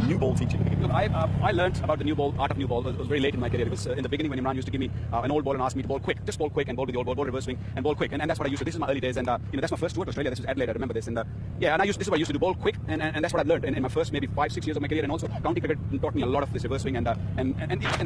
new ball teach you? Look, I learned about the new ball, art of new ball. It was very late in my career. It was in the beginning when Imran used to give me an old ball and ask me to bowl quick, just bowl quick and bowl with the old ball reverse swing and bowl quick, and that's what I used to. This is my early days, and that's my first tour to Australia. This was Adelaide. I remember this, and this is what I used to do, bowl quick, and that's what I learned in my first maybe 5-6 years of my career, and also county cricket taught me a lot of this reverse swing, and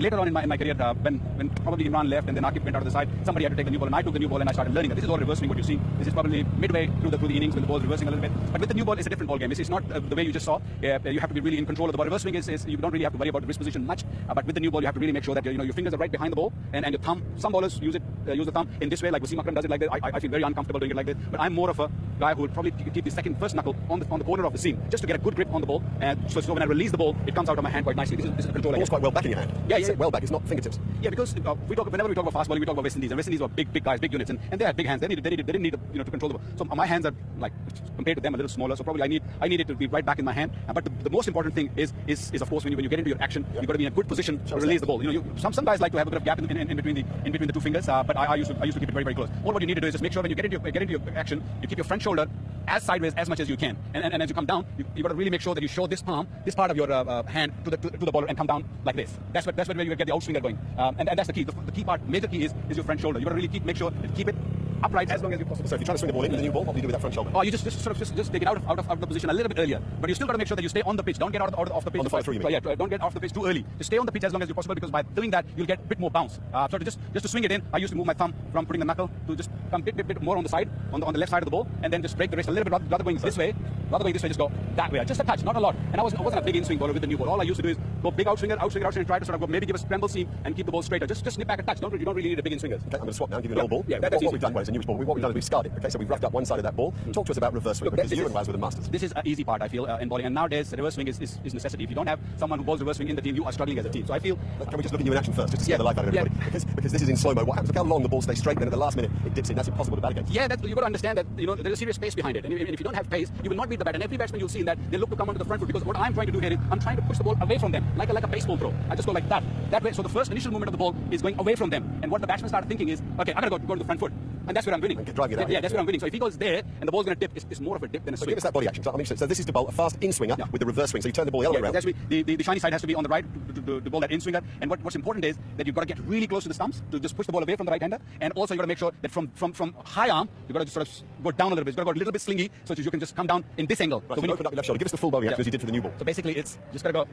later on in my career, when probably Imran left and then Akif went out of the side, somebody had to take the new ball, and I took the new ball and I started learning that this is all reverse swing. What you see, this is probably midway through the innings when the ball's reversing a little bit, but with the new ball, it's a different ball game. It's not the way you just saw. You have to be really in control of the ball. Reverse swing is you don't really have to worry about the wrist position much, but with the new ball, you have to really make sure that your fingers are right behind the ball, and your thumb. Some bowlers use the thumb in this way, like Waqar Younis does it like this. I feel very uncomfortable doing it like this, but I'm more of a guy who will probably keep the first knuckle on the corner of the seam, just to get a good grip on the ball, and so when I release the ball, it comes out of my hand quite nicely. This is a control. The ball's quite well back in your hand. Yeah. Well back. It's not fingertips. Yeah, because whenever we talk about fast bowling, we talk about West Indies, and West Indies were big guys, big units, and they had big hands. They didn't need to control the ball. So my hands are like compared to them a little smaller. So probably I need it to be right back in my hand. But the most important thing is of course when you get into your action, you've got to be in a good position to release the ball. Some guys like to have a bit of gap in between the two fingers, but I used to keep it very close. All what you need to do is just make sure when you get into your action, you keep your front shoulder as sideways as much as you can, and as you come down, you got to really make sure that you show this palm, this part of your hand to the bowler, and come down like this. That's where you get the outswinger going, and that's the key. The key part, major key is your front shoulder. You got to really make sure keep it upright as long as you possible. So if you're trying to swing the ball into the new ball, what do you do with that front shoulder? Oh, you just take it out of the position a little bit earlier, but you still got to make sure that you stay on the pitch. Don't get out of the pitch. On the follow through, you mean? Yeah, don't get off the pitch too early. Just stay on the pitch as long as you possible, because by doing that you'll get a bit more bounce. So just to swing it in, I used to move my thumb from putting the knuckle to just come a bit more on the side, on the left side of the ball, and then just break the wrist a little bit rather going this way. Just go that way. Just a touch, not a lot. And I wasn't a big in-swing bowler with the new ball. All I used to do is go big outswinger, and try to sort of go maybe give a scramble seam and keep the ball straighter. Just snip back a touch. You don't really need a big in-swingers. Okay, I'm going to swap now and give you an old ball. Yeah, what we've done, it's a newish ball. What we've done is we've scarred it. Okay, so we've roughed up one side of that ball. Talk to us about reverse swing, because you and Waz were the masters. This is an easy part, I feel, in bowling. And nowadays, reverse swing is necessity. If you don't have someone who bowls reverse swing in the team, you are struggling as a team. So I feel... Can we just look at you in action first, just to scare the life out of everybody? Because this is in slow-mo. What happens? Look how long the ball stays straight, and then at the last minute, it dips in. That's impossible to bat against. Yeah, you've got to understand that there's a serious pace behind it. And if you don't have pace, you will not beat the bat. And every batsman you'll see in that, they look to come onto the front foot, because what I'm trying to do here is I'm trying to push the ball away from them, like a baseball throw. I just go like that way. So the first initial movement of the ball is going away from them. And what the batsman started thinking is, okay, I got to go to the front foot. And that's where I'm winning. Yeah, that's where I'm winning. So if he goes there and the ball's going to dip, it's more of a dip than a swing. Give us that body action. So this is to bowl a fast in-swinger with the reverse swing. So you turn the ball the other way around. The shiny side has to be on the right to bowl that in-swinger. And what's important is that you've got to get really close to the stumps to just push the ball away from the right-hander. And also you've got to make sure that from high arm, you've got to just sort of go down a little bit. You've got to go a little bit slingy so that you can just come down in this angle. Right, so when you open up your left shoulder, give us the full bowling action as you did for the new ball. So basically it's just got to go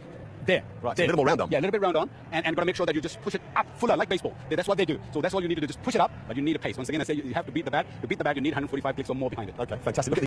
there. Right, so a little more round on. Yeah, a little bit round on. And you've got to make sure that you just push it up fuller, like baseball. That's what they do. So that's all you need to do, just push it up, but you need a pace. Once again, I say you have to beat the bat. To beat the bat, you need 145 clicks or more behind it. Okay, fantastic. Look at